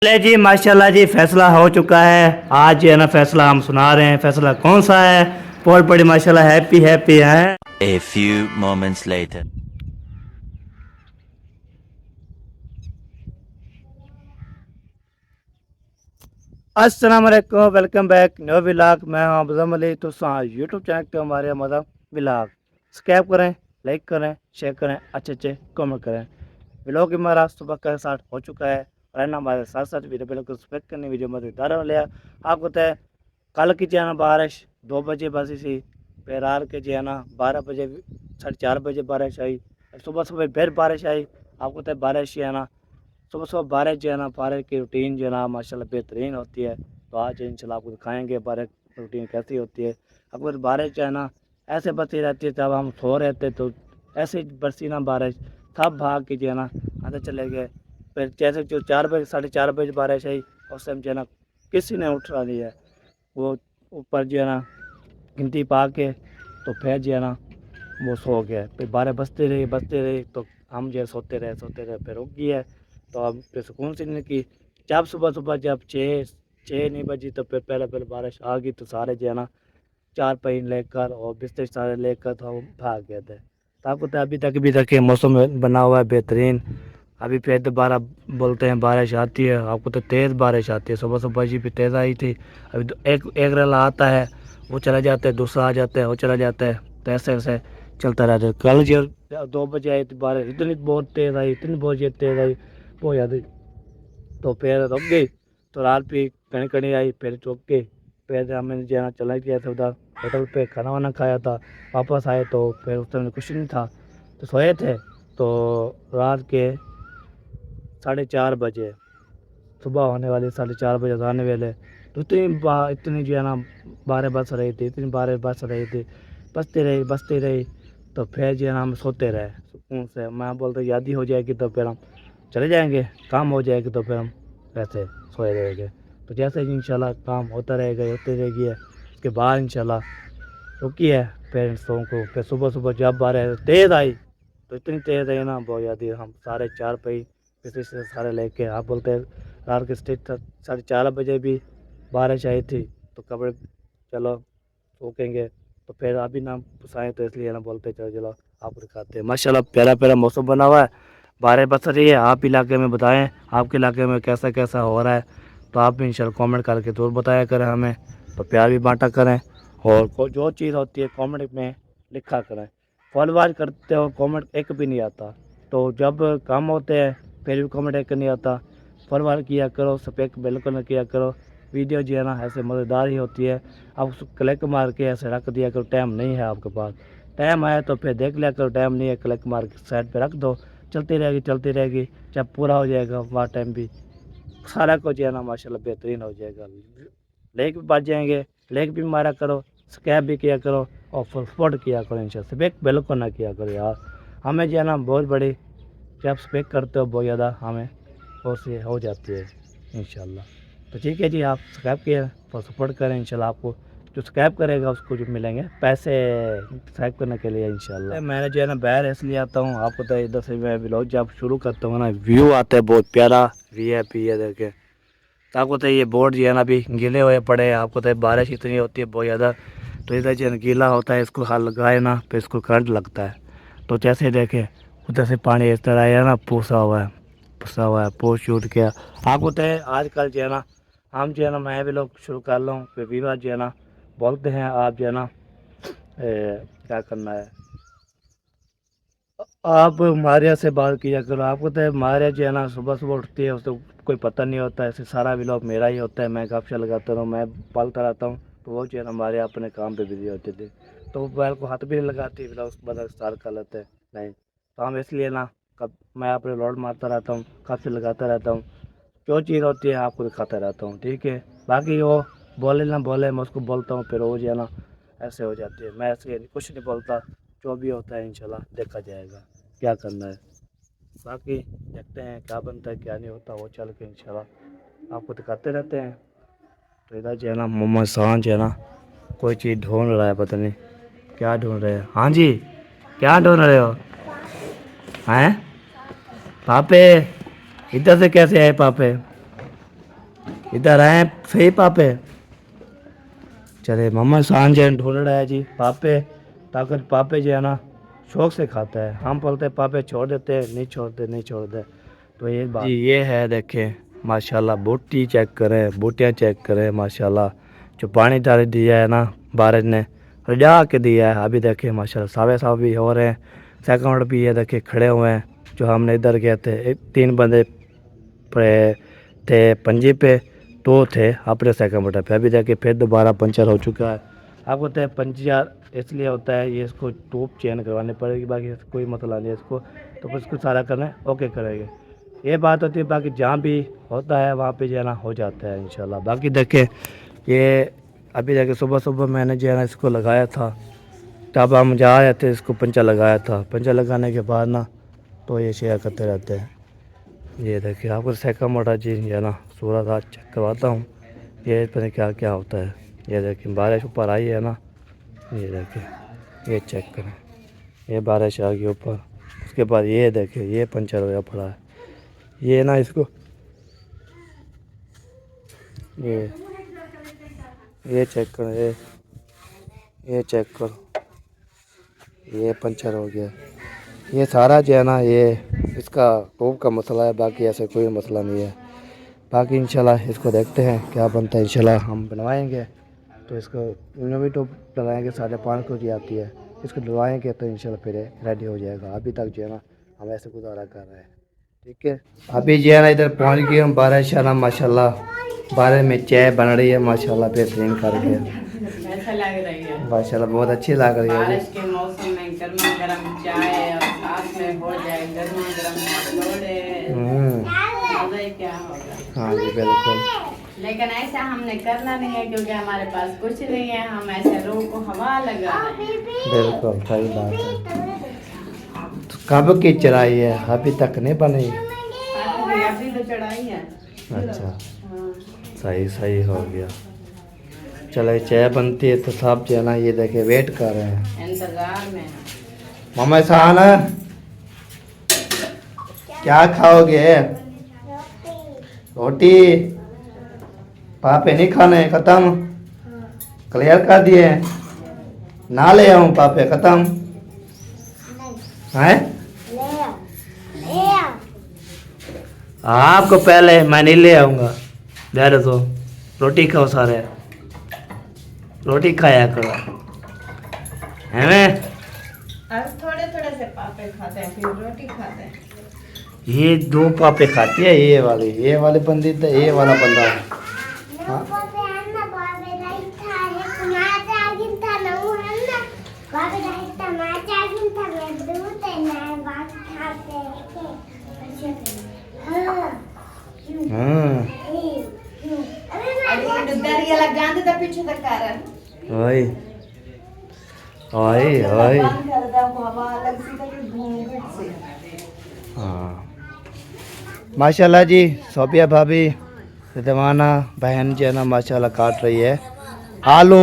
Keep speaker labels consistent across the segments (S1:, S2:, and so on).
S1: चले जी माशाल्लाह जी फैसला हो चुका है। आज जो है ना फैसला हम सुना रहे हैं। फैसला कौन सा है? बहुत बड़ी माशाल्लाह हैप्पी हैप्पी है।
S2: A few moments later.
S1: अस्सलाम वालेकुम, वेलकम बैक न्यू व्लॉग। मैं हूं अफजल अली। तो यूट्यूब चैनल के हमारे मदद व्लॉग सब्सक्राइब करें, लाइक करें, शेयर करें, अच्छे अच्छे कमेंट करें। व्लॉग हमारा सुबह का स्टार्ट हो चुका है और है ना हमारे साथ साथ वीडियो बिल्कुल सब्सक्राइब करने वीडियो मददगार हो लिया। आपको तो है कल की जो है ना बारिश 2 बजे बसी सी, फिर रात के जो है ना 12 बजे 4:30 बजे बारिश आई। सुबह सुबह फिर बारिश आई। आपको तो बारिश जो है ना सुबह सुबह बारिश जो है ना बारिश की रूटीन जो है ना माशाल्लाह बेहतरीन होती है। तो आज इंशाल्लाह आपको दिखाएंगे बारिश रूटीन कैसी होती है। अगर बारिश जो है ना ऐसे बरती रहती है, जब हम सो रहे थे तो ऐसे ही बरसी ना बारिश, सब भाग के जो है ना आधे चले गए। फिर जैसे जो 4 बजे 4:30 बजे बारिश आई, उस टाइम जो है ना किसी ने उठा नहीं है। वो ऊपर जो है ना गिनती पा के तो फिर जो है ना वो सो गया। फिर बारह बजते रही तो हम जो है सोते रहे फिर उठ गया। तो अब फिर सुकून से नींद की। जब सुबह सुबह जब छः छः नहीं बजी तो फिर पहले पहले बारिश आ गई, तो सारे जो है ना चार पहिन लेकर और बिस्तर सारे लेकर तो हम भाग गए थे। तो आपको तो अभी तक ये मौसम बना हुआ है बेहतरीन। अभी फिर दोबारा बोलते हैं बारिश आती है। आपको तो तेज़ बारिश आती है। सुबह सुबह जी भी तेज़ आई थी। अभी तो एक एक रला आता है, वो चला जाता है, दूसरा आ जाता है, वो चला जाता है। तो ऐसे ऐसे चलता रहता है। कल जो 2 बजे आई थी बारिश, इतनी बहुत तेज़ आई, इतनी बहुत तेज़ आई, बहुत ज़्यादा। तो फिर रुक गई। तो रात भी कहीं कहीं आई, फिर चुप गई। फिर हमें जो है ना चला गया था उधर होटल पे, खाना वाना खाया था। वापस आए तो फिर उस टाइम कुछ नहीं था, तो सोए थे। तो रात के 4:30 बजे सुबह होने वाली, 4:30 बजे आने वाले। तो इतनी जो है ना बारह बज रही थी, इतनी बारह बज रही थी, बजती रही। तो फिर जो है ना हम सोते रहे सुकून से। मैं बोलता याद ही हो जाएगी तो फिर हम चले जाएंगे, काम हो जाएगी तो फिर हम वैसे सोए रहेंगे। तो जैसे ही इंशाल्लाह काम होता रहेगा, होते रहेगी है, उसके बाद इंशाल्लाह रुकी है पेरेंट्सों को। फिर सुबह सुबह जब बारिश तेज़ आई, तो इतनी तेज़ आई ना बहुत ज़्यादा। हम सारे चार पई किसी से सारे लेके आप बोलते हैं रात के स्टेट 4:30 बजे भी बारिश आई थी। तो कपड़े चलो सूखेंगे, तो फिर अभी ना पुसाएँ, तो इसलिए ना बोलते चलो चलो आपको दिखाते हैं। माशाल्लाह प्यारा प्यारा मौसम बना हुआ है, बारिश बरस रही है। आप इलाके में बताएं आपके इलाके में कैसा कैसा हो रहा है। तो आप भी इंशाल्लाह कमेंट करके ज़रूर बताया करें हमें, तो प्यार भी बांटा करें। और जो चीज़ होती है कमेंट में लिखा करें। फॉलोवर करते हो कमेंट एक भी नहीं आता, तो जब काम होते हैं फिर भी कमेंट एक नहीं आता। फॉलोवर किया करो, सब्सक्राइब बिल्कुल किया करो। वीडियो जो है ना ऐसे मज़ेदार ही होती है। आप उसको क्लिक मार के ऐसे रख दिया करो। टाइम नहीं है आपके पास, टाइम आया तो फिर देख लिया करो। टाइम नहीं है, क्लिक मार के साइड पे रख दो, चलती रहेगी। जब पूरा हो जाएगा वहाँ टाइम भी सारा कुछ जो है ना माशाल्लाह बेहतरीन हो जाएगा। लेक भी बच जाएंगे, लेक भी मारा करो, स्कैप भी किया करो और सपोर्ट किया करो। इंशाल्लाह स्पेक बिल्कुल ना किया करो यार। हमें जो है ना बहुत बड़ी, जब स्पेक करते हो बहुत ज़्यादा हमें बहुत सी हो जाती है इंशाल्लाह। तो ठीक है जी, आप सब्सक्राइब किए और सपोर्ट करें। इंशाल्लाह आपको जो सब्सक्राइब करेगा उसको जो मिलेंगे पैसे सब्सक्राइब करने के लिए इंशाल्लाह। मैंने जो है ना बाहर इसलिए आता हूँ, आपको तो इधर से मैं व्लॉग जब शुरू करता हूँ ना व्यू आता है बहुत प्यारा, वीआईपी है देखे। तो आपको तो ये बोर्ड जो है ना अभी गीले हुए पड़े हैं। आपको तो बारिश इतनी होती है बहुत ज़्यादा, तो इधर जो है ना गीला होता है, इसको हाथ लगाए ना फिर इसको करंट लगता है। तो जैसे ही देखें उधर से पानी इस तरह आया ना फंसा हुआ है पोस्ट शूट किया। आपको तो आजकल जो है ना हम जो है ना मैं भी लोग शुरू कर लूँ फिर विवाह जो है ना बोलते हैं आप जो है ना क्या करना है, आप मारिया से बात किया करो। आपको तो मारिया जो है ना सुबह सुबह उठती है, उसको कोई पता नहीं होता। ऐसे सारा व्लॉग मेरा ही होता है, मैं गपशप लगाता रहूँ, मैं पालता रहता हूँ। तो वो जो है ना मारिया अपने काम पे बिजी होते थे, तो वो बैल को हाथ भी नहीं लगाती, व्लॉग उसके बाद स्टार्ट कर लेते हैं नहीं। तो हम इसलिए ना कब मैं अपने लॉड मारता रहता हूँ, काफ़ी लगाता रहता हूँ। जो चीज़ होती है आपको दिखाता रहता हूँ, ठीक है। बाकी वो बोले ना बोले, मैं उसको बोलता हूँ फिर वो जो है ना ऐसे हो जाती है। मैं ऐसे कुछ नहीं बोलता, जो भी होता है इंशाल्लाह देखा जाएगा क्या करना है। बाकी देखते हैं क्या बनता है क्या नहीं होता, वो चल के इंशाल्लाह आपको दिखाते रहते हैं। तो इधर जो है ना मोहम्मद शान जो है ना कोई चीज़ ढूंढ रहा है, पता नहीं क्या ढूंढ रहे हैं। हाँ जी, क्या ढूंढ रहे हो? हैं पापे? इधर से कैसे आए पापे? इधर आए सही पापे। चले मम्मा शान जैन ढूंढ रहा है जी पापे, ताकि पापे जो है ना शौक से खाता है। हम बोलते हैं पापे छोड़ देते हैं, नहीं छोड़ते नहीं छोड़ते। तो ये बात जी ये है, देखें माशाल्लाह बोटी चेक करें, बोटियाँ चेक करें माशाल्लाह। जो पानी डाल दिया है ना बारिश ने रजा के दिया है। अभी देखें माशाल्लाह सावे साव भी हो रहे हैं, सेकंड भी ये देखें खड़े हुए हैं। जो हमने इधर गए थे 3 बंदे थे पंजी पे, 2 थे अपने सेकंड पे। अभी देखिए फिर दोबारा पंचर हो चुका है। आपको पता है पंचर इसलिए होता है, ये इसको ट्यूब चेंज करवानी पड़ेगी, बाकी कोई मसला नहीं है इसको। तो बस इसको सारा करना है, ओके करेंगे। ये बात होती है, बाकी जहाँ भी होता है वहाँ पे जाना हो जाता है इंशाल्लाह। बाकी देखें ये अभी देखें सुबह सुबह मैंने जो है ना इसको लगाया था, तब हम जा रहे थे इसको पंचर लगाया था। पंचर लगाने के बाद ना तो ये शेयर करते रहते हैं। ये देखिए आपको सेकंड मोटर जी है ना सूरज आज चेक करवाता हूँ, ये पता नहीं क्या क्या होता है। ये देखिए बारिश ऊपर आई है ना, ये देखिए ये चेक करें, ये बारिश आ गई ऊपर। उसके बाद ये देखिए ये पंचर हो पड़ा है। ये ना इसको ये चेक करो, ये चेक करो, ये पंचर हो गया। ये सारा जो है ना ये इसका टूब का मसला है, बाकी ऐसे कोई मसला नहीं है। बाकी इंशाल्लाह इसको देखते हैं क्या बनता है, इंशाल्लाह हम बनवाएंगे। तो इसको नवी टूब डलाएँगे, 5.5 की आती है, इसको डलवाएँगे तो इंशाल्लाह फिर रेडी हो जाएगा। अभी तक जो है ना हम ऐसे गुजारा कर रहे हैं, ठीक है। अभी जो है ना इधर पहुँच गए हम बारिश है ना माशाल्लाह। बारिश में चाय बन रही है माशाल्लाह बेहतरीन करके,
S3: ऐसा लग रही है
S1: माशाल्लाह बहुत अच्छी लग रही है।
S3: बारिश के मौसम में गर्मा गर्म चाय और साथ में हो जाए गर्मा गर्म पकौड़े, मजा ही क्या होगा।
S1: हाँ जी बिल्कुल।
S3: लेकिन ऐसा हमने करना नहीं है क्योंकि हमारे पास कुछ नहीं है, हम ऐसे रूह को हवा लगा रहे हैं।
S1: बिल्कुल सही बात है। तो कब की चढ़ाई है, अभी तक नहीं बनी?
S3: अभी तो चढ़ाई है।
S1: अच्छा सही सही हो गया। चलो चाय बनती है तो साहब जो है ना ये देखे वेट कर रहे हैं,
S3: इंतजार में।
S1: मम्मा शान क्या खाओगे? रोटी? पापे नहीं खाने, खत्म क्लियर कर दिए ना, ले आऊँ पापे खत्म है? आपको पहले मैं नहीं ले आऊँगा, दे दो रोटी खाओ, सारे रोटी खाया करो है मैं।
S3: अब थोड़े थोड़े से पापे खाते हैं फिर रोटी खाते हैं।
S1: ये 2 पापे खाती है, ये वाली बंदी तो ये वाला बंदा है। हाँ?
S3: पीछे तक कारण
S1: ओए ओए ओए हाँ माशाल्लाह जी। सोफिया भाभी रिदवाना बहन जो है ना माशाल्लाह काट रही है आलू।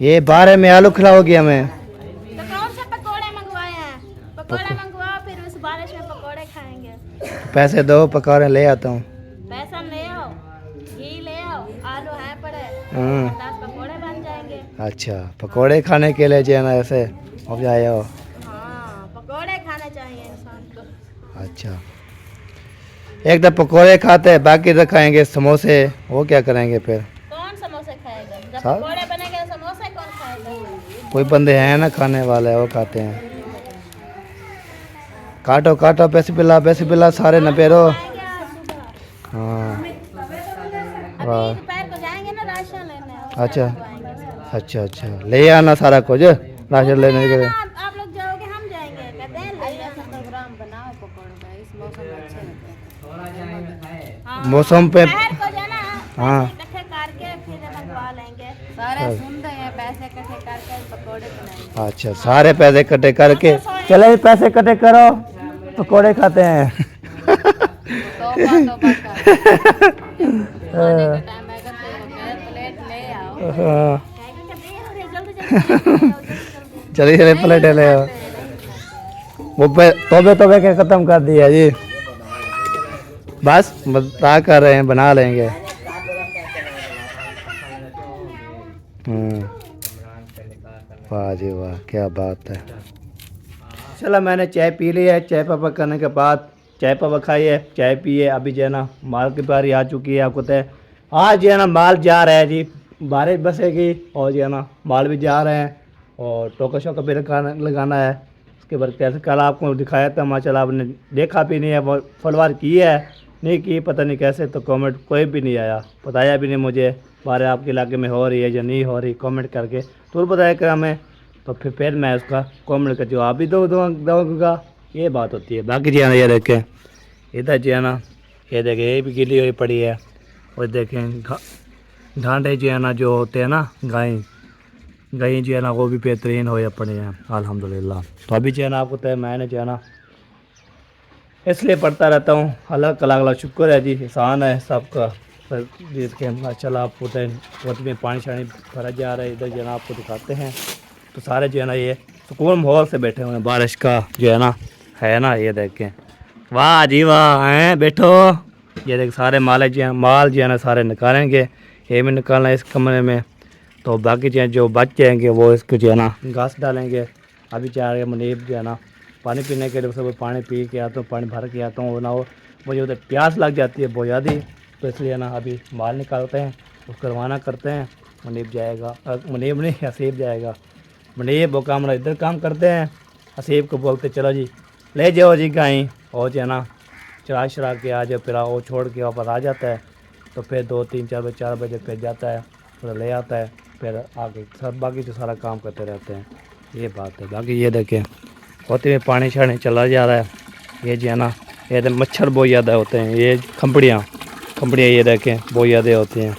S1: ये 12 में आलू खिलाओगी हमें?
S4: तो कौन से पकोड़े मंगवाए हैं? पकोड़े मंगवाओ फिर उस बारिश में पकोड़े खाएंगे।
S1: पैसे दो पकौड़े ले आता हूँ।
S4: पैसा ले आओ, घी ले आओ, आलू है पड़े, 10 पकोड़े बन जाएंगे।
S1: अच्छा पकौड़े खाने के लिए जो है ना ऐसे हो जाए हो।
S4: हाँ पकोड़े खाने चाहिए इंसान को।
S1: अच्छा एक तो पकौड़े खाते हैं, बाकी तो खाएंगे समोसे, वो क्या करेंगे फिर?
S4: कौन समोसे खाएगा? जब
S1: हाँ?
S4: पकोड़े बनेंगे तो समोसे कौन खाएगा?
S1: कोई बंदे हैं ना खाने वाले, वो खाते हैं। काटो काटो पैसे पिला सारे न पेरो।
S4: खाएंगे आज सुबह।
S1: हाँ
S4: अभी
S1: वाह
S4: दोपहर को जाएंगे ना राशन लेने।
S1: अच्छा अच्छा अच्छा ले आना सारा कुछ राशन लेने के लिए।
S4: आप लोग जाओगे हम जाएंगे, कहते हैं ले आओ।
S3: प्रोग्राम बनाओ पकौड़े का, इस मौसम में अच्छे लगते हैं।
S4: हाँ,
S1: मौसम पे
S4: दोपहर को जाना,
S1: हाँ।
S4: पैसे इकट्ठे करके फिर मंगवा लेंगे।
S3: सारे सुन रहे हैं, पैसे इकट्ठे करके पकौड़े बनाएंगे।
S1: अच्छा सारे पैसे इकट्ठे करके चले पैसे इकट्ठे करो पकौड़े खाते हैं।
S3: तौबा तौबा का खाने का टाइम आएगा तो प्लेट ले आओ।
S1: हाँ,
S4: जल्दी
S1: चलिए प्लेट ले आओ। वो तोबे तोबे के ख़त्म कर दिया जी। बस बता कर रहे हैं, बना लेंगे। वाह जी वाह, क्या बात है। चलो मैंने चाय पी ली है। चाय पापा करने के बाद चाय पापा खाई है, चाय पिए। अभी जो है ना माल की बारी आ चुकी है। आपको तो आज जो है ना माल जा रहा है जी, बारिश बसेगी और जो है ना माल भी जा रहे हैं और टोका शोका भी लगाना है। उसके बाद कैसे कल आपको दिखाया था, माशाल्लाह आपने देखा भी नहीं है। वो फलवार की है नहीं की पता नहीं कैसे, तो कमेंट कोई भी नहीं आया, बताया भी नहीं मुझे बारे आपके इलाके में हो रही है या नहीं हो रही। कमेंट करके तो बताया क्या हमें, तो फिर मैं उसका कमेंट का जवाब भी दूँगा। ये बात होती है। बाकी जी है ना, ये देखें इधर जो है ना, ये देखें ये भी गिली हुई पड़ी है। और देखें ढांडे जो है ना जो होते हैं ना गाय जो है ना वो भी बेहतरीन हो पड़े हैं अल्हम्दुलिल्लाह। तो अभी जो है ना आपको तो मैंने जो है ना इसलिए पढ़ता रहता हूँ। अल्लाह का शुक्र है जी, एहसान है सबका। जिसके माशाल्लाह आपको वक्त में पानी शानी भरा जा रहा है। इधर जो है ना आपको दिखाते हैं, तो सारे जो है ना ये सुकून माहौल से बैठे हुए हैं। बारिश का जो है ना ये देखें, वाह जी वाह हैं बैठो। ये देख सारे माल जो है ना सारे निकालेंगे, ये भी निकालना है इस कमरे में। तो बाकी जो बच जाएंगे वो इसको जो है ना घास डालेंगे। अभी जा रहे मुनीब जो है ना पानी पीने के लिए, सब पानी पी के आता हूँ, पानी भर के आता हूँ ना। वो मुझे उधर प्यास लग जाती है बहुत ज़्यादा, तो इसलिए ना अभी माल निकालते हैं, उसको रवाना करते हैं। मुनीब जाएगा, मुनीब नहीं हसीब जाएगा। मुनीब वो काम इधर काम करते हैं, हसीब को बोलते चलो जी ले जाओ जी गाय, और जो है ना चरा के आ जाओ, फिर वो छोड़ के वापस आ जाता है। तो फिर 2 3 4 बजे फिर जाता है, फिर ले आता है, फिर आगे सब बाकी तो सारा काम करते रहते हैं। ये बात है। बाकी ये देखें होते में पानी शानी चला जा रहा है। ये जो है ना ये तो मच्छर बहुत ज़्यादा होते हैं। ये खंपड़ियाँ ये देखें बहुत ज़्यादा होती हैं।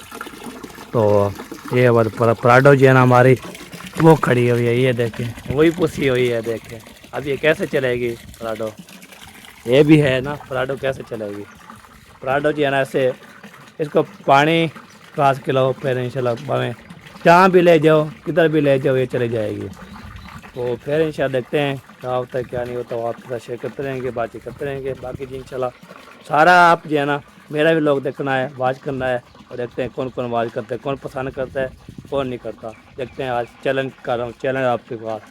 S1: तो ये पराडो जो है ना हमारी वो खड़ी हुई है, ये देखें वही पुसी हुई है। देखें अब ये कैसे चलेगी पराडो, ये भी है ना पराडो कैसे चलेगी। पराडो जो है ना ऐसे इसको पानी कास के लो, फिर इंशाल्लाह भावें जहाँ भी ले जाओ किधर भी ले जाओ ये चली जाएगी। तो फिर इंशाल्लाह देखते हैं क्या होता है क्या नहीं होता, वो आपके साथ शेयर करते रहेंगे, बातचीत करते रहेंगे। बाकी जी इंशाल्लाह सारा आप जो है ना मेरा भी लोग देखना है, वाच करना है, और देखते हैं कौन कौन वाच करता है, कौन पसंद करता है, कौन नहीं करता। देखते हैं आज चैलेंज कर रहा हूँ, चैलेंज आपके पास।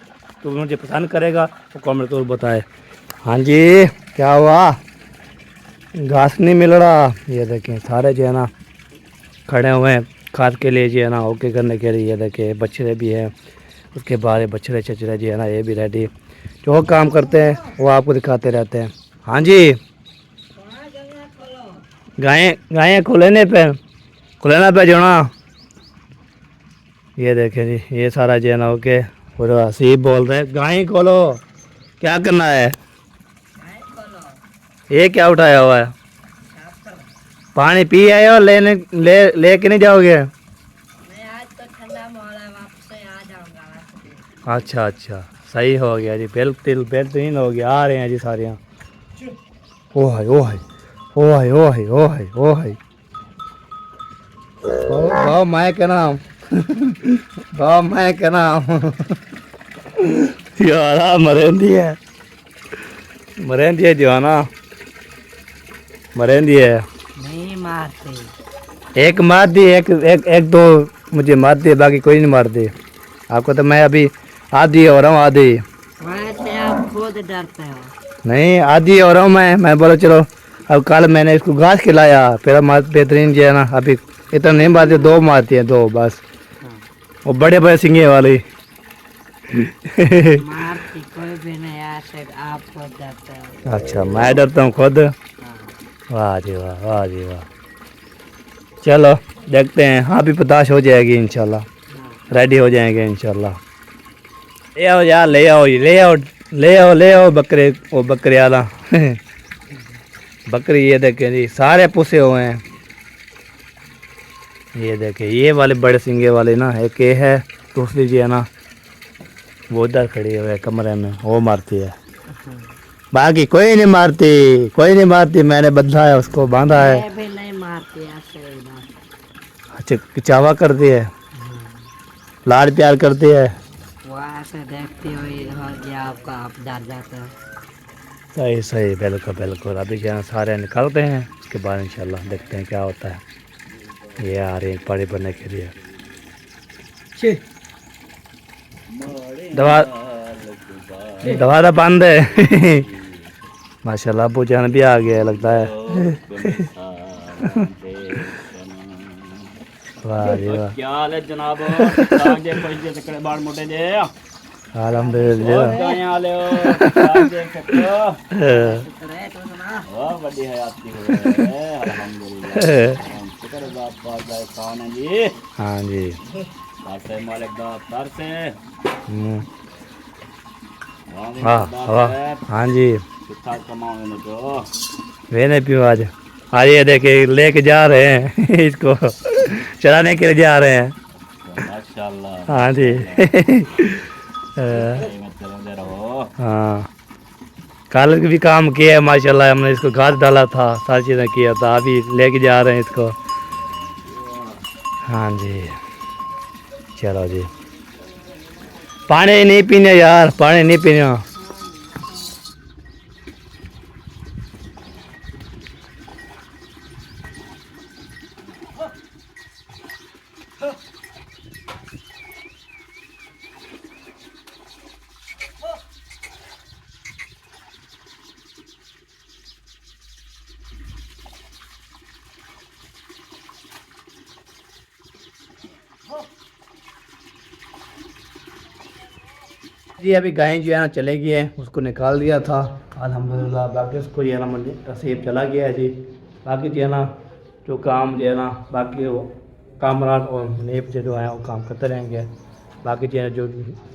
S1: तो मुझे पसंद करेगा तो कमेंट तो बताए। हाँ जी क्या हुआ, घास नहीं मिल रहा। ये देखें सारे जो है ना खड़े हुए हैं खाद के लिए जो है ना ओके करने के लिए। ये देखें बछड़े भी हैं, उसके बाद बछड़े चचड़े जो है ना ये भी रेडी, जो काम करते हैं वो आपको दिखाते रहते हैं। हाँ जी गायें खुलेने पे जो ना, ये देखें जी ये सारा जो है ना ओके। और हसीब बोल रहे हैं गाय खोलो, क्या करना है, ये क्या उठाया हुआ है, पानी पी आए हो, लेके नहीं जाओगे।
S3: आज तो ठंडा माहौल है, वापस आ जाऊंगा।
S1: अच्छा सही हो गया जी, बेहतरीन हो गया। आ रहे हैं जी सारे यहाँ। ओ हाय ओ हाय ओ हाय ओ हाय ओ हाय ओ हाय, भाव मैं क्या नाम भाव मैं क्या नाम यार मरेंदी है जो है ना मरेंदी है।
S3: नहीं मारते,
S1: एक मार दी, एक दो मुझे मार दिए, बाकी कोई नहीं मार दी। आपको तो मैं अभी आधी हो रहा हूँ, आधी
S3: वैसे आप खुद डरते हो।
S1: नहीं आधी हो रहा हूँ मैं बोला चलो। अब कल मैंने इसको घास खिलाया, फिर बेहतरीन जो है ना अभी इतना नहीं मारती, 2 मारती है, 2 बस। वो बड़े सिंगे वाली
S3: मारती कोई भी नहीं, ऐसे आप खुद डरते हो।
S1: अच्छा मैं डरता हूँ खुद। वाह जी वाह, वाह जी वाह। चलो देखते हैं, हाँ भी बर्दाश्त हो जाएगी इंशाल्लाह, रेडी हो जाएंगे इंशाल्लाह। ले आओ यार, ले आओ बकरे, वो बकरे वाला बकरी। ये देखें जी सारे पुसे हुए हैं। ये देखें ये वाले बड़े सिंगे वाले ना, एक ये है, दूसरी जी है ना वो उधर खड़ी हुई है कमरे में, वो मारती है। बाकी कोई नहीं मारती, मैंने बदला है उसको, बांधा है।
S3: मैं भी नहीं मारती ऐसे इधर।
S1: अच्छा चावा करती है, लाड प्यार करती है।
S3: वो ऐसे देखती हुई हो गया आपका, आप डर जाते हो।
S1: सही बिल्कुल। अभी जो है सारे निकलते हैं। उसके बाद इंशाल्लाह देखते हैं क्या होता है। ये आ रहे हैं पानी भरने के लिए। दवा दवा बंद है। माशाल्लाह अबू जान भी आ गया लगता है। वाह जी वाह,
S5: क्या हाल है जनाब? जे पैसे तकड़े बाल मोटे जे
S1: अल्हम्दुलिल्लाह।
S5: कहीं आले हो? आज देख सकते हो वाह बड़ी हयात की हो है अल्हम्दुलिल्लाह। शुक्र है बाप पाक का एहसान है जी।
S1: हाँ जी।
S5: से मालिक दा तर से
S1: हम्म,
S5: वाह
S1: हाँ वाह, हाँ जी।
S5: कितना कमाओ ने जो
S1: वे नहीं पियो आज। आज ये देखिए लेके जा रहे हैं इसको चलाने के लिए जा रहे हैं।
S5: माशाल्लाह।
S1: हाँ जी।
S5: में चलते रहो।
S1: हाँ, कल भी काम किया है माशाल्लाह, हमने इसको घास डाला था, सारी चीज़ें किया था, अभी लेके जा रहे हैं इसको। हाँ जी, चलो जी। पानी नहीं पीने यार, पानी नहीं पीना। जी अभी गाय जो है ना चलेगी है, उसको निकाल दिया था अल्हम्दुलिल्लाह। बाकी उसको जो है ना मंडी तसीब चला गया है जी। बाकी जो है ना जो काम जो है ना बाकी वो कामरान और नेप जो है वो काम करते रहेंगे। बाकी जो है जो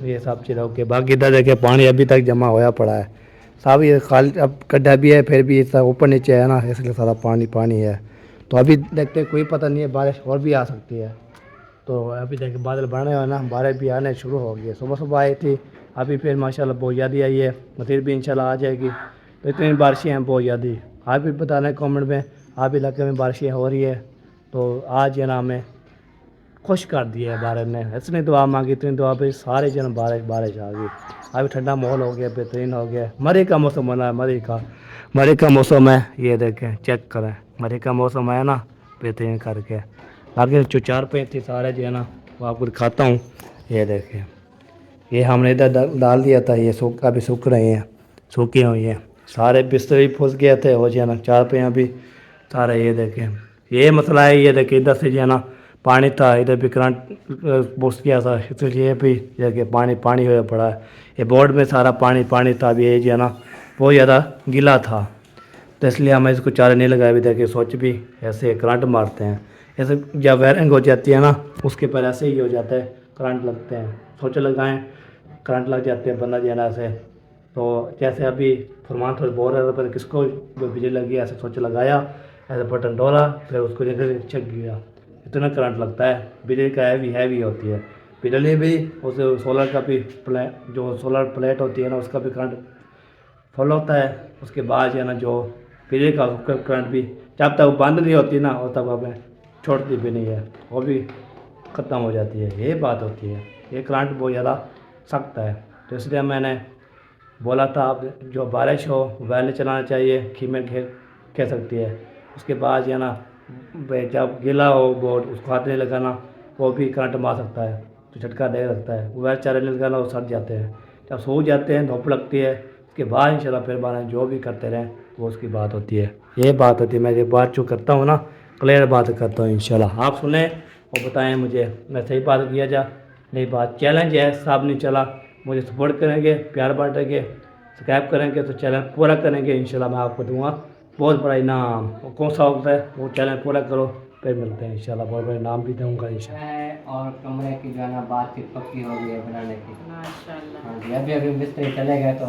S1: ये सब चीज़ ओके। बाकी इधर देखिए पानी अभी तक जमा होया पड़ा है सब, ये खाली अब गड्ढा भी है फिर भी सब ऊपर नीचे है ना, इसलिए सारा पानी पानी है। तो अभी देखते कोई पता नहीं है, बारिश और भी आ सकती है। तो अभी देखिए बादल बने हुए ना, बारिश भी आने शुरू हो गई है। सुबह सुबह आई थी, अभी फिर माशाल्लाह बहुत ज़्यादा आई है, फिर भी इंशाल्लाह आ जाएगी। तो इतनी बारिशें हैं बहुत ज़्यादा। आप भी बताना कमेंट में आप इलाके में बारिशें हो रही है। तो आज ये ना हमें खुश कर दिया है बारिश ने, इतनी दुआ मांगी, इतनी दुआ पे सारे जन बारिश बारिश आ गई। अभी ठंडा माहौल हो गया, बेहतरीन हो गया। मरी का मौसम बना है, मरी का मौसम है। ये देखें चेक करें, मरी का मौसम है ना, बेहतरीन करके। बाकी जो 4 पे थी सारे जो है ना वो आपको दिखाता हूँ। ये देखें, ये हमने इधर डाल दिया था, ये सूख अभी सूख रहे हैं, सूखी हुई हैं। सारे बिस्तर भी फंस गए थे हो जाना 4 पे अभी सारे। ये देखें ये मसला है, ये देखें इधर से जो है ना पानी था, इधर भी करंट घुस गया था, इसलिए भी देखिए पानी पानी हो पड़ा है। ये बोर्ड में सारा पानी पानी था, अभी ये जो है ना बहुत ज़्यादा गीला था, तो इसलिए हमें इसको चारे नहीं लगाया। भी देखिए सोच भी ऐसे करंट मारते हैं, ऐसे जब वायरिंग हो जाती है ना उसके पर ऐसे ही हो जाता है, करंट लगते हैं। सोच लगाएं करंट लग जाते हैं बंदा जाना से। तो जैसे अभी फरमान थोड़ी बोल रहा था, पर किसको बिजली लगी, ऐसे सोच लगाया, ऐसे बटन डोला, फिर उसको जैसे चक गया। इतना करंट लगता है, बिजली का हैवी होती है बिजली भी। उस सोलर का भी जो सोलर प्लेट होती है ना उसका भी करंट फुल होता है। उसके बाद जो है ना जो बिजली का करंट भी जब तक वो बंद नहीं होती ना वो तक हमें छोड़ती भी नहीं है, वो भी ख़त्म हो जाती है। ये बात होती है, ये करंट बहुत ज़्यादा सख्त है। तो इसलिए मैंने बोला था अब जो बारिश हो वैल चलाना चाहिए, खीमे कह सकती है। उसके बाद जो है ना जब गीला हो बोर्ड उसको हाथ नहीं लगाना, वो भी करंट मार सकता है, तो झटका दे सकता है। वैल चारे नहीं लगाना, वो सड़ जाते हैं। जब सो जाते हैं धूप लगती है, उसके बाद इंशाल्लाह फिर बार जो भी करते रहें वो उसकी बात होती है। ये बात होती है, मैं ये बात जो करता हूँ ना क्लियर बात करता हूँ। इंशाल्लाह आप सुने और बताएं मुझे मैं सही बात किया जा नहीं। बात चैलेंज है, साहब नहीं चला, मुझे सपोर्ट करेंगे, प्यार बांटेंगे, सब्सक्राइब करेंगे तो चैलेंज पूरा करेंगे। इंशाल्लाह मैं आपको दूंगा बहुत बड़ा इनाम। वो कौन सा होता है वो चैलेंज पूरा करो, फिर मिलते हैं इंशाल्लाह। बहुत बड़ा इनाम भी दूंगा इंशाल्लाह।
S6: और कमरे की जो है ना बातचीत पक्की हो गई है बनाने की।
S3: माशाल्लाह।
S6: हाँ जी, अभी मिस्त्री चले गए तो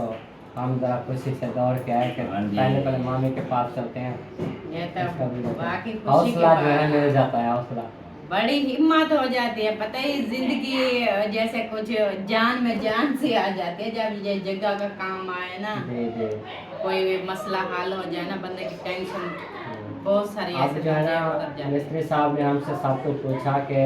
S6: हम ज़रा खुशी से दौड़ के आए कि पहले मामी के पास चलते हैं।
S3: ये
S6: इसका भी
S3: तो
S6: होता है।
S3: बाकी खुशी की
S6: हौसला जो है
S3: बात
S6: मिल
S3: है,
S6: जाता है, हौसला।
S3: बड़ी हिम्मत हो जाती है। पता ही जिंदगी जैसे कुछ जान में जान सी आ जाती है जब ये जगह का काम आए ना,
S6: जी जी।
S3: कोई भी मसला हल हो जाए ना, बंदे की टेंशन बहुत सारी
S6: अब
S3: ऐसे
S6: जो है
S3: चीजें
S6: ना
S3: उतर जाती हैं।
S6: मिस्त्री साहब ने हमसे सब कुछ पूछा कि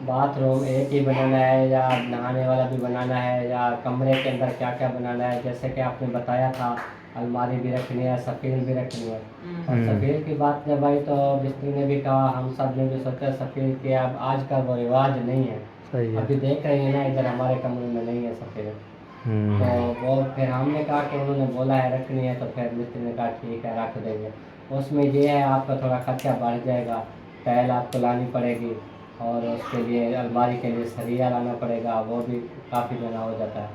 S6: बाथरूम एक ही बनाना है या नहाने वाला भी बनाना है या कमरे के अंदर क्या क्या बनाना है। जैसे कि आपने बताया था अलमारी भी रखनी है, सफ़ेद भी रखनी है। और सफ़ेद की बात जब आई तो मिस्त्री ने भी कहा, हम सब ने भी सोचा सफ़ेद के अब आज का वो रिवाज नहीं है।
S1: सही है।
S6: अभी देख रहे हैं ना, इधर हमारे कमरे में नहीं है सफ़ेद। तो वो फिर हमने कहा कि उन्होंने बोला है रखनी है, तो फिर मिस्त्री ने कहा ठीक है रख देंगे। उसमें ये है आपका थोड़ा खर्चा बढ़ जाएगा, टाइल आपको लानी पड़ेगी और उसके लिए अलमारी के लिए सरिया लाना पड़ेगा, वो भी काफ़ी महंगा हो जाता है।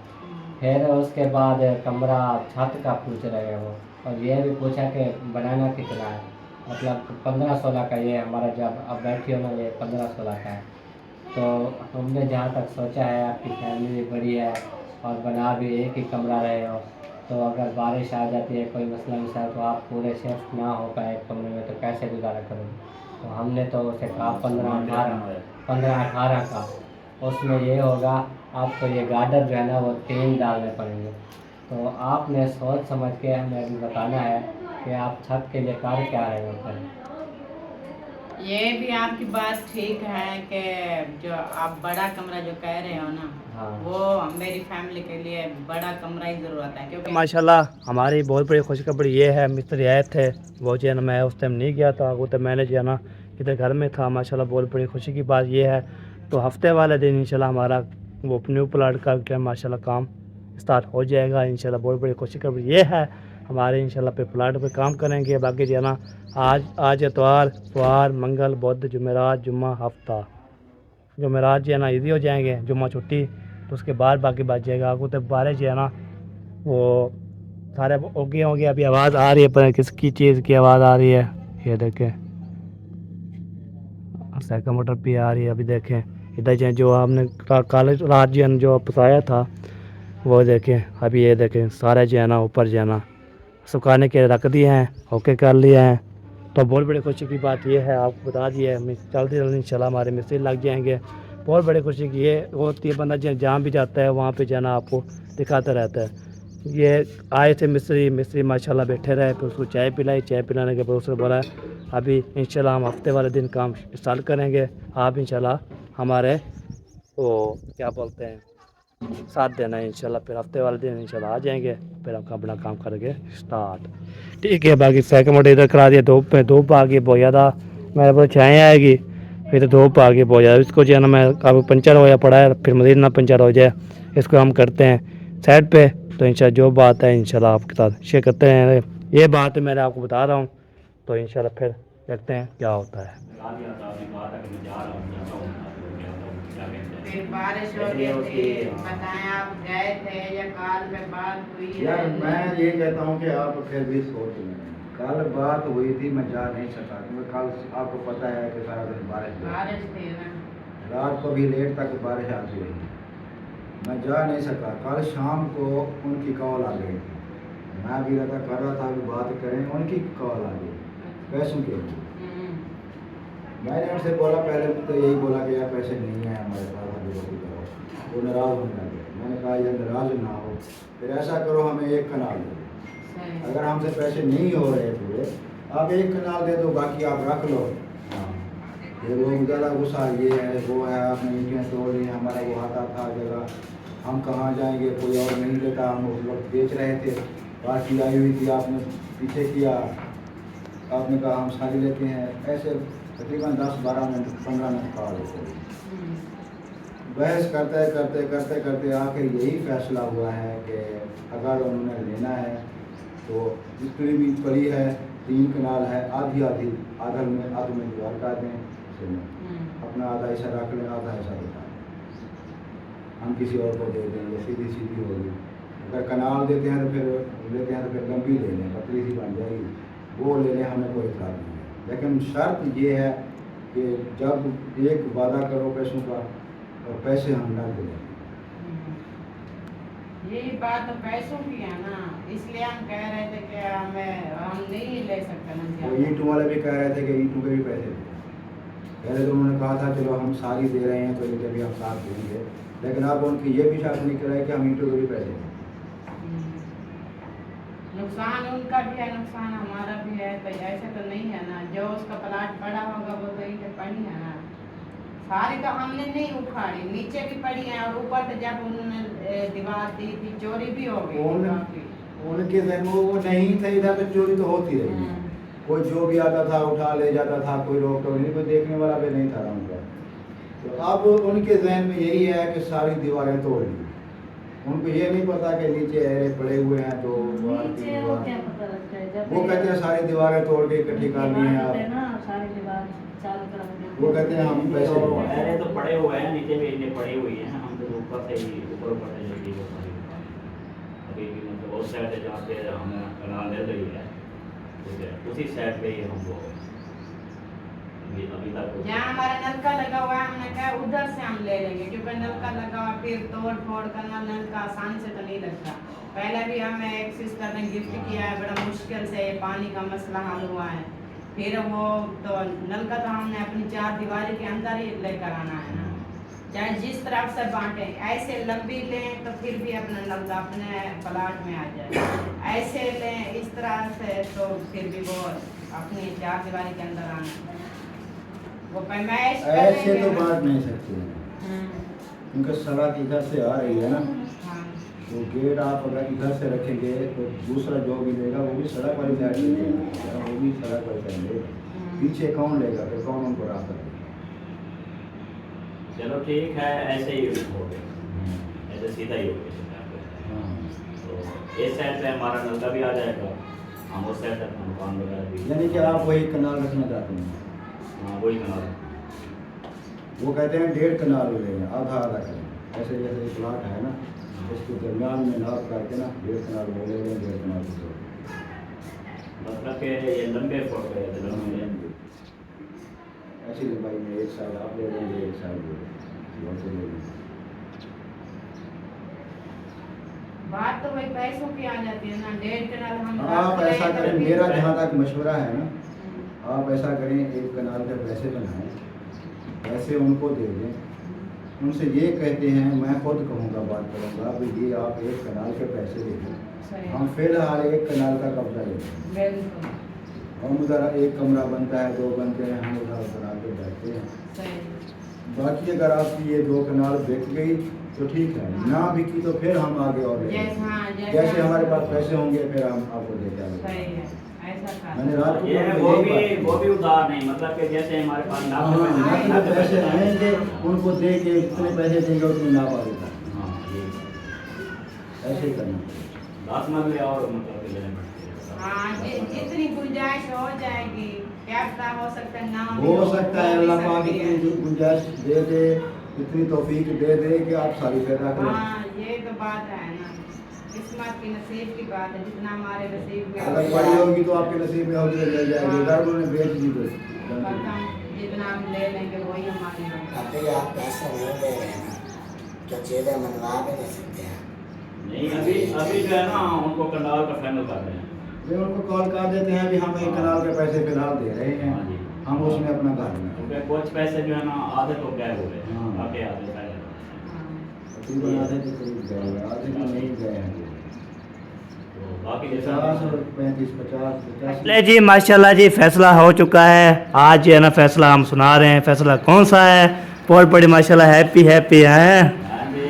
S6: फिर उसके बाद कमरा छत का पूछ रहे हो और ये भी पूछा कि बनाना कितना है, मतलब 15-16 का ये हमारा जब अब बैठी हो ना ये 15-16 का है। तो हमने जहाँ तक सोचा है आपकी फैमिली भी बड़ी है और बना भी एक ही कमरा रहे हो, तो अगर बारिश आ जाती है कोई मसला मिसा तो आप पूरे शिफ्ट ना हो पाए एक कमरे में तो कैसे गुजारा करोगे। तो हमने तो उसे कहा 15-18 का। उसमें ये होगा आपको ये गार्डर जो है ना वो 3 डालने पड़ेंगे। तो आपने सोच समझ के हमें अभी बताना है कि आप छत के लिए कर क्या रहे होते हैं।
S3: ये भी आपकी बात ठीक है कि जो आप बड़ा कमरा जो कह रहे हो ना,
S6: हाँ।
S3: वो मेरी फैमिली के लिए बड़ा कमरा ही ज़रूरत है, क्योंकि
S1: माशाल्लाह हमारी बहुत बड़ी खुशखबरी ये है, मिस्त्री आए थे वो जो है ना, मैं उस टाइम नहीं गया था, वो तो मैंने जो है ना इधर घर में था। माशाल्लाह बहुत बड़ी खुशी की बात ये है, तो हफ्ते वाले दिन इंशाल्लाह हमारा वो न्यू प्लाट का माशाल्लाह काम स्टार्ट हो जाएगा इंशाल्लाह। बहुत बड़ी खुशखबरी ये है हमारे इंशाल्लाह पे प्लाट पे काम करेंगे। बाकी जो है ना आज इतवार, सोमवार, मंगल, बुध, जुमेरात, जुम्मा, हफ्ता, जुमेरात जो है ना ईदी हो जाएंगे, जुम्मा छुट्टी, तो उसके बाद बाकी बच जाएगा। आपको तो बारह जो है ना वो सारे ओके हो गया। अभी आवाज़ आ रही है, पर किसकी चीज़ की आवाज़ आ रही है, ये देखें साइकिल मोटर भी आ रही है। अभी देखें इधर जो आपने कॉलेज रात जो पसाया था वो देखें, अभी ये देखें सारे जो है ना ऊपर जो है ना सुखाने के रख दिए हैं, ओके कर लिए हैं। तो बहुत बड़ी खुशी की बात ये है, आपको बता दिया है, जल्दी जल्दी इंशाल्लाह हमारे मिस्त्री लग जाएंगे। बहुत बड़ी खुशी की ये होती है, बंदा जहाँ भी जाता है वहाँ पे जाना आपको दिखाता रहता है। ये आए थे मिस्त्री माशाल्लाह बैठे रहे, फिर उसको चाय पिलाई, चाय पिलाने के बाद उसने बोला अभी इंशाल्लाह हम हफ्ते वाले दिन काम स्टार्ट करेंगे, आप इंशाल्लाह हमारे वो क्या बोलते हैं साथ देना है इंशाल्लाह। फिर हफ्ते वाले दिन इंशाल्लाह आ जाएंगे, फिर हम अपना काम करेंगे स्टार्ट। ठीक है, बाकी साइकिल मोटर इधर करा दिया, धूप आ गई बहुत ज़्यादा, मेरे पास छाएँ आएगी, फिर धूप आ गई बहुत ज़्यादा। इसको जो है ना मैं काफ़ी पंचर हो पड़ा है, फिर मज़ीद ना पंचर हो जाए, इसको हम करते हैं साइड पे। तो इंशाल्लाह जो बात है इंशाल्लाह आपके साथ शेयर करते हैं, ये बात है मैंने आपको बता रहा हूँ। तो इंशाल्लाह फिर देखते हैं क्या होता है।
S3: फिर बारिश हो रही थी, बताएं आप गए थे या कॉल पे बात हुई है?
S5: यार मैं ये कहता हूँ कि आप फिर भी सोच लें। कल बात हुई थी, मैं जा नहीं सका क्योंकि कल आपको पता है कि सारा दिन बारिश
S3: थी ना,
S5: रात को भी लेट तक बारिश आती रही, मैं जा नहीं सका। कल शाम को उनकी कॉल आ गई थी, मैं भी लगा कर रहा था कि बात करें, उनकी कॉल आ गई पैसों के लिए। मैंने उनसे बोला, पहले तो यही बोला कि यार पैसे नहीं हैं हमारे पास, अभी करो। वो नाराज़ होने लगे। मैंने कहा यार नाराज़ ना हो, फिर ऐसा करो हमें 1 कनाल दो, अगर हमसे पैसे नहीं हो रहे पूरे आप 1 कनाल दे दो, बाकी आप रख लो। हाँ, ये लोग ज़्यादा गुस्सा, ये है वो है, आपने ईंटें तोड़ ली, हमारा वो हाथा था जगह, हम कहाँ जाएंगे, कोई और नहीं लेता, हम उस वक्त बेच रहे थे, पार्टी आई हुई थी, आपने पीछे किया, आपने कहा हम सारी लेते हैं। ऐसे तकरीबन 10-12 मिनट 15 मिनट पार हो गए। बहस करते आखिर यही फैसला हुआ है कि अगर उन्होंने लेना है तो जितनी भी पड़ी है 3 कनाल है, आधी आधा में जुगाड़ कर दें, अपना आधा हिस्सा रख लें, आधा हिस्सा बताएं, हम किसी और को दे देंगे, सीधी होगी। अगर कनाल देते हैं तो फिर लंबी ले लें, पतली सी बन जाएगी, वो ले लें, हमें कोई इतराज़ नहीं है। लेकिन शर्त ये है कि जब एक वादा करो पैसों का और पैसे हम न दें।
S3: यही बात तो पैसों की है ना, इसलिए हम कह रहे थे कि हम नहीं ले सकते ना।
S5: वो ईंटों वाले भी कह रहे थे कि ईंटों के भी पैसे दें। पहले तो उन्होंने कहा था चलो हम सारी दे रहे हैं तो ईंटें भी हम साथ देंगे, लेकिन अब उनकी ये भी शर्त निकल है कि हम ईंटों के भी पैसे दें।
S3: नुकसान उनका भी है, नुकसान हमारा भी है, तो ऐसे तो नहीं है ना। जो उसका प्लाट बड़ा होगा वो तो ईंटें पड़ी है ना, सारी तो हमने नहीं उखाड़ी, नीचे भी पड़ी है और ऊपर तो जब उन्होंने दीवार दी थी चोरी भी हो गई।
S5: उनके जहन में वो नहीं था, इधर तो चोरी तो होती रही। कोई जो भी आता था उठा ले जाता था, कोई रोक टोक नहीं, कोई देखने वाला भी नहीं था उनका। तो अब उनके जहन में यही है कि सारी दीवारें तोड़ ली। उनको ये नहीं पता कि नीचे एरे पड़े हुए हैं, तो
S3: नीचे वो क्या पता लगता है जब
S5: वो कहते हैं सारी दीवारें तोड़ के इकट्ठी कर ली हैं
S3: होते
S5: आप।
S3: ना सारी दीवार चारों तरफ देते
S5: वो कहते हैं हम पैसे
S7: तो
S5: कमाएं।
S7: पहले तो पड़े हुए हैं, नीचे भी इतने पड़ी हुई हैं, हम तो ऊपर से ही ऊपर से जल्दी वो सारी अभी भी मतलब उस साइड है जहाँ पे हमने कनाल ले रही है, ठीक है, उसी साइड पे ही हम वो अभी तक
S3: जहाँ हमारा नलका लगा हुआ है हमने कहा उधर से हम ले लेंगे, क्योंकि नलका लगा हुआ फिर तोड़ फोड़ करना नलका आसान से तो नहीं लगता। पहले भी हमें एक सिस्टर ने गिफ्ट किया है, बड़ा मुश्किल से पानी का मसला हल हुआ है। फिर वो तो नलका तो हमने अपनी चार दीवारी के अंदर ही लेकर आना है ना, चाहे जिस तरफ से बांटे। ऐसे लंबी लें तो फिर भी अपना नलका अपने प्लाट में आ जाए, ऐसे लें इस तरह से तो फिर भी वो अपनी चार दीवारी के अंदर आना। वो पैमाइश
S5: ऐसे तो बात नहीं सकते हैं, उनका सड़क इधर से आ रही है ना, तो गेट आप अगर इधर से रखेंगे तो दूसरा जो भी लेगा वो भी सड़क वाली साइड से लेगा, वो भी सड़क वाली साइड लेगा। पीछे कौन लेगा, फिर कौन उनको रास्ता देगा?
S7: चलो ठीक है, ऐसे ही हो गया, ऐसे सीधा ही हो गया।
S5: हाँ।
S7: तो इस साइड पे हमारा नलका भी आ जाएगा, हम उस साइड तक मकान वगैरह भी,
S5: यानी कि आप वही कनाल रखना चाहते हैं?
S7: हाँ वही कनाल।
S5: वो कहते हैं 1.5 कनाल लेंगे, आधा आधा करेंगे। ऐसे जैसे प्लाट है ना, इसके दरमियान में नाप करके ना 1.5 कनाल वो ले लेंगे, 1.5 कनाल को
S7: मतलब कि ये लंबे फुट है, लंबे
S5: ऐसी लंबाई में एक साइड आप ले लेंगे, एक साइड ले लेंगे।
S3: बात तो वही पैसों की आ जाती है ना, 1.5 कनाल हम
S5: आप
S3: रख
S5: ऐसा
S3: लें तो
S5: करें,
S3: भी
S5: मेरा
S3: पैसा-
S5: जहाँ तक मशवरा है ना, आप ऐसा करें 1 कनाल के पैसे बनाएं, पैसे उनको दे दें, उनसे ये कहते हैं, मैं खुद कहूँगा बात करूँगा भी ये आप 1 कनाल के पैसे दे दें,
S3: सही।
S5: हम फिलहाल 1 कनाल का कब्जा लेते हैं।
S3: बिल्कुल
S5: हम उधर 1 कमरा बनता है, 2 बनते हैं, हम उधर बना के बैठते हैं।
S3: सही।
S5: बाकी अगर आपकी ये 2 कनाल बिक गई तो ठीक है, ना बिकी तो फिर हम आगे और लेंगे।
S3: जैसे हाँ
S5: जैसे हमारे पास पैसे होंगे फिर हम आपको देते
S3: सही
S5: आएंगे।
S3: है, ऐसा
S5: मैंने
S3: कर
S5: रात को
S7: ये
S5: यही
S7: वो
S5: बात
S7: भी उधार नहीं, मतलब कि जैसे हमारे पास
S5: हाँ,
S7: नाप
S5: ना तो पैसे आएंगे, उनको दे के इतने पैसे देंगे उतने ना पा देता,
S7: हाँ ये
S5: ऐसे ही करना पड़ेगा।
S7: 10 मरले और मतलब कि लेने पड़ते हैं।
S3: हाँ जितनी गुंजाइश हो जाएगी, क्या पता हो सकता है ना भी
S5: हो सकता है
S3: हो भी
S5: अल्लाह पाक
S3: सकती है।
S5: इतनी गुंजाइश दे दे, इतनी तौफीक दे दे कि आप सारी पैदा करें।
S3: हाँ ये तो बात है ना, किस्मत की नसीब की बात है, जितना हमारे नसीब में
S5: अगर बड़ी होगी तो आपके नसीब में होगी तो मिल जाएगी, अगर उन्होंने बेच दी तो
S3: हम जितना हम ले लेंगे वही हमारी होगा।
S8: अभी आप पैसा नहीं दे रहे हैं ना, तो चीज़ें मनवा भी नहीं सकते हैं।
S7: नहीं अभी जो है ना उनको कनाल का फाइनल कर रहे हैं।
S5: वे उनको कॉल कर देते हैं भी हम 1 कनाल के पैसे फिलहाल दे रहे हैं,
S7: हाँ जी।
S5: हम उसमें अपना घर बनाएंगे।
S7: क्योंकि कुछ पैसे जो है ना आधे तो गए हुए हैं,
S5: हाँ।
S7: बाकी आधे गए।
S5: तकरीबन आधे के करीब गए हैं, आधे तो नहीं गए हैं।
S7: तो बाकी जैसा
S5: 50 और 35, 50, 50।
S1: ले जी माशाल्लाह जी, फैसला हो चुका है। आज जो है ना फैसला हम सुना रहे हैं। फैसला कौन सा है? बहुत बड़ी माशाल्लाह हैप्पी हैप्पी है।
S7: हाँ जी,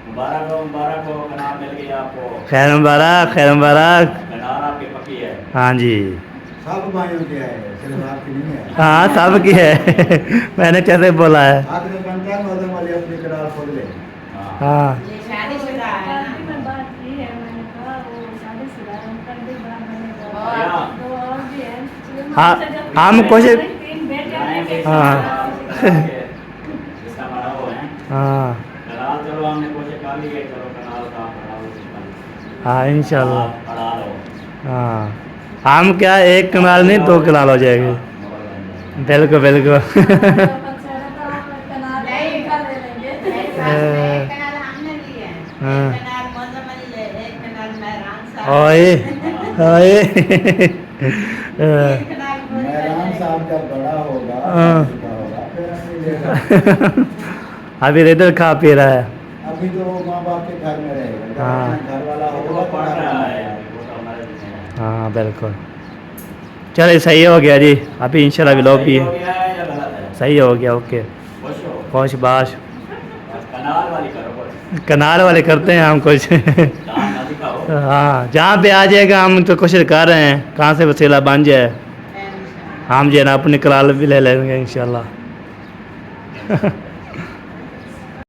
S7: मुबारक हो कनाल मिल गई आपको।
S1: खैर मुबारक, खैर मुबारक।
S7: कनाल आपकी पक्की है।
S1: हाँ जी,
S5: सब भाइयों के है, सिर्फ आपकी नहीं है।
S1: हाँ सब की है। मैंने कैसे बोला है?
S5: आखिर में बनता है मौसम वाले अपनी कनाल खोल ले।
S7: हाँ।
S1: हाँ
S3: ये शादीशुदा है
S4: शादी
S3: ना।
S4: में बात की है, मैंने कहा वो शादीशुदा है, उनका भी बात बनेगा।
S3: और
S4: दो और भी हैं।
S1: हाँ, हम कोशिश-
S4: 3 बेटे
S7: हाँ।
S4: हैं।
S7: इसका बड़ा वो है।
S1: हाँ
S7: कनाल चलो हमने कोशिश कर ली है, चलो कनाल का कनाल
S1: हाँ इंशाल्लाह।
S7: बढ़ा लो।
S1: हाँ हम क्या 1 कनाल नहीं 2 कनाल हो जाएगी। बिल्कुल बिल्कुल।
S3: एक कनाल हमने लिए हैं,
S1: हाँ।
S3: एक कनाल मोजम्मल ले, एक कनाल मेहरान साहब,
S1: ओए ओए।
S3: एक कनाल
S5: मेहरान साहब जब बड़ा होगा,
S1: हाँ।
S5: बड़ा होगा, फिर अपनी लेगा।
S1: अभी इधर खा पी रहा है।
S5: अभी तो वो माँ बाप के घर में रहेगा, जब
S1: हाँ।
S5: अपना घर वाला
S7: वो
S5: होगा
S7: तो पढ़ रहा है, वो तो हमारे जिसमें है।
S1: हाँ बिल्कुल। चलिए सही हो गया जी। अभी इंशाल्लाह व्लॉग भी
S7: सही हो गया है या गलत है?
S1: सही हो गया। ओके
S7: खुश हो?
S1: खुश बाश।
S7: कनाल वाली करो बस।
S1: कनाल वाले करते हैं हम कुछ।
S7: दान ना दिखाओ।
S1: हाँ जहाँ पे आ जाएगा हम तो कोशिश कर रहे हैं कहाँ से वसीला बन जाए हम जो है ना अपनी कलाल भी ले लेंगे इंशाल्लाह